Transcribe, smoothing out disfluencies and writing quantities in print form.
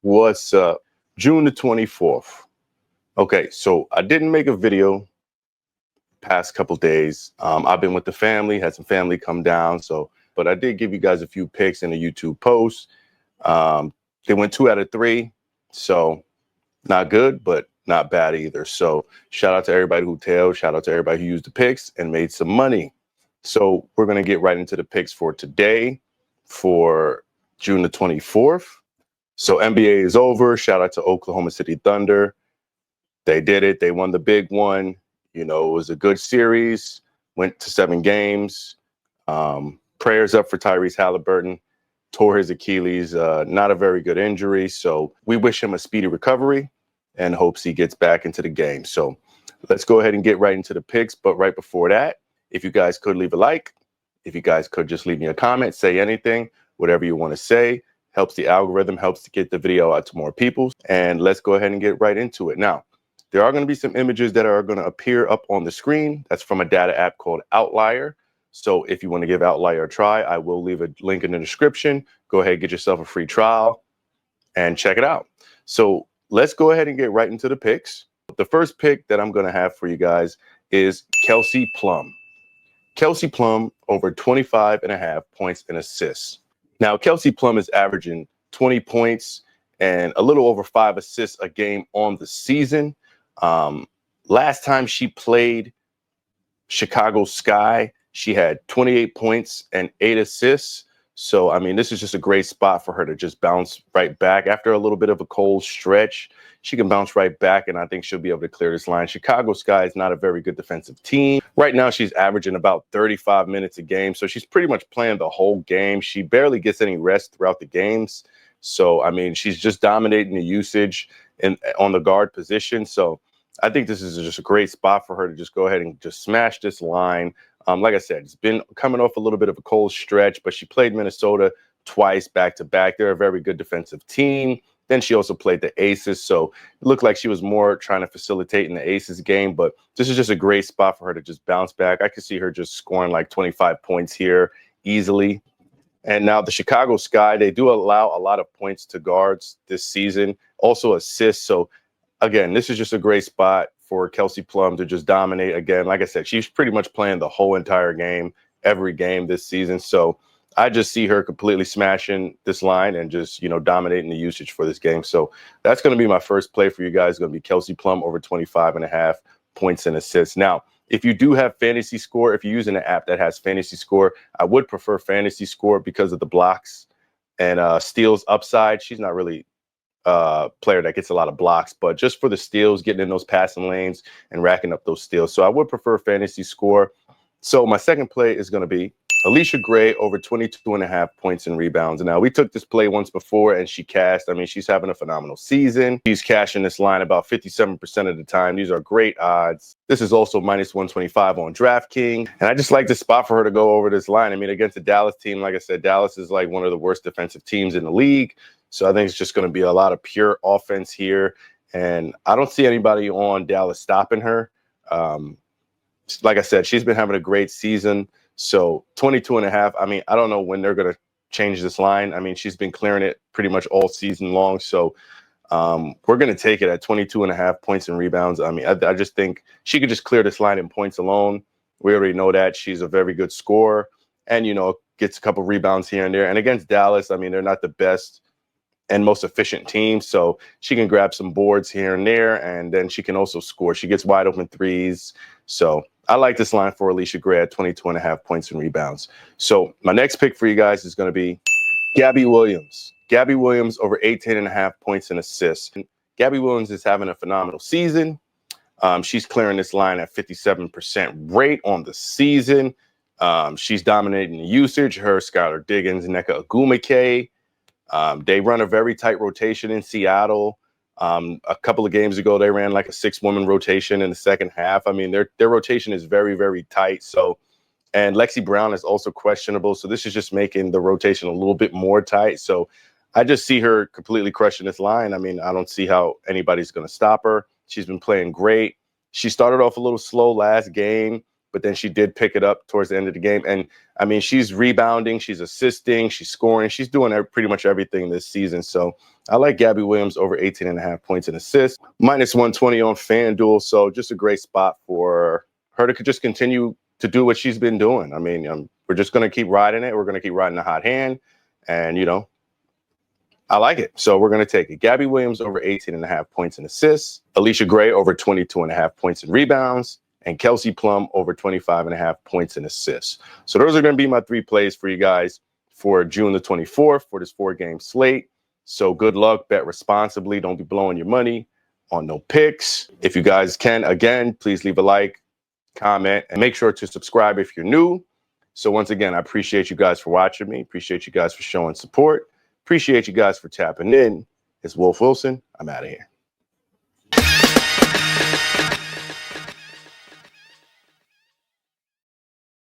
What's up? June the 24th. Okay, so I didn't make a video past couple days. I've been with the family, had some family come down, but I did give you guys a few picks in a YouTube post. They went 2 out of 3, so not good, but not bad either. So shout out to everybody who tailed, shout out to everybody who used the picks and made some money. So we're gonna get right into the picks for today, for June the 24th. So NBA is over. Shout out to Oklahoma City Thunder. They did it. They won the big one. You know, it was a good series. Went to 7 games. Prayers up for Tyrese Halliburton. Tore his Achilles. Not a very good injury. So we wish him a speedy recovery and hopes he gets back into the game. So let's go ahead and get right into the picks. But right before that, if you guys could leave a like, if you guys could just leave me a comment, say anything, whatever you want to say. Helps the algorithm, helps to get the video out to more people. And let's go ahead and get right into it. Now, there are going to be some images that are going to appear up on the screen. That's from a data app called Outlier. So if you want to give Outlier a try, I will leave a link in the description. Go ahead, get yourself a free trial and check it out. So let's go ahead and get right into the picks. The first pick that I'm going to have for you guys is Kelsey Plum. Kelsey Plum over 25.5 points and assists. Now, Kelsey Plum is averaging 20 points and a little over 5 assists a game on the season. Last time she played Chicago Sky, she had 28 points and 8 assists. So, I mean, this is just a great spot for her to just bounce right back. After a little bit of a cold stretch, she can bounce right back, and I think she'll be able to clear this line. Chicago Sky is not a very good defensive team. Right now, she's averaging about 35 minutes a game, so she's pretty much playing the whole game. She barely gets any rest throughout the games. So, I mean, she's just dominating the usage on the guard position. So, I think this is just a great spot for her to just go ahead and just smash this line. Like I said, it's been coming off a little bit of a cold stretch, but she played Minnesota twice back-to-back. They're a very good defensive team. Then she also played the Aces, so it looked like she was more trying to facilitate in the Aces game, but this is just a great spot for her to just bounce back. I could see her just scoring like 25 points here easily. And now the Chicago Sky, they do allow a lot of points to guards this season, also assists. So again, this is just a great spot for Kelsey Plum to just dominate again. Like I said, she's pretty much playing the whole entire game, every game this season. So I just see her completely smashing this line and just, you know, dominating the usage for this game. So that's going to be my first play for you guys. It's going to be Kelsey Plum over 25.5 points and assists. Now, if you do have Fantasy Score, if you're using an app that has Fantasy Score, I would prefer Fantasy Score because of the blocks and steals upside. She's not really player that gets a lot of blocks, but just for the steals, getting in those passing lanes and racking up those steals. So I would prefer Fantasy Score. So my second play is going to be Alicia Gray over 22.5 points and rebounds. Now, we took this play once before and she cashed. I mean, she's having a phenomenal season. She's cashing this line about 57% of the time. These are great odds. This is also minus 125 on DraftKings. And I just like the spot for her to go over this line. I mean, against the Dallas team, like I said, Dallas is like one of the worst defensive teams in the league. So I think it's just going to be a lot of pure offense here. And I don't see anybody on Dallas stopping her. Like I said, she's been having a great season. So 22.5, I mean, I don't know when they're going to change this line. I mean, she's been clearing it pretty much all season long. So we're going to take it at 22.5 points and rebounds. I mean, I just think she could just clear this line in points alone. We already know that she's a very good scorer and, you know, gets a couple rebounds here and there. And against Dallas, I mean, they're not the best and most efficient team. So she can grab some boards here and there, and then she can also score. She gets wide open threes. So I like this line for Alicia Gray at 22.5 points and rebounds. So my next pick for you guys is going to be Gabby Williams. Gabby Williams over 18.5 points and assists. And Gabby Williams is having a phenomenal season. She's clearing this line at 57% rate on the season. She's dominating the usage. Her, Skylar Diggins, Nneka Ogwumike. They run a very tight rotation in Seattle. A couple of games ago, they ran like a 6-woman rotation in the second half. I mean, their rotation is very, very tight. So, and Lexi Brown is also questionable. So this is just making the rotation a little bit more tight. So I just see her completely crushing this line. I mean, I don't see how anybody's going to stop her. She's been playing great. She started off a little slow last game, but then she did pick it up towards the end of the game. And I mean, she's rebounding, she's assisting, she's scoring, she's doing pretty much everything this season. So I like Gabby Williams over 18.5 points and assists, -120 on FanDuel. So just a great spot for her to just continue to do what she's been doing. I mean, we're just going to keep riding it. We're going to keep riding the hot hand. And, you know, I like it. So we're going to take it. Gabby Williams over 18.5 points and assists. Alicia Gray over 22.5 points and rebounds. And Kelsey Plum over 25.5 points and assists. So those are going to be my 3 plays for you guys for June the 24th for this 4-game slate. So good luck. Bet responsibly. Don't be blowing your money on no picks. If you guys can, again, please leave a like, comment, and make sure to subscribe if you're new. So once again, I appreciate you guys for watching me. Appreciate you guys for showing support. Appreciate you guys for tapping in. It's Wolf Wilson. I'm out of here.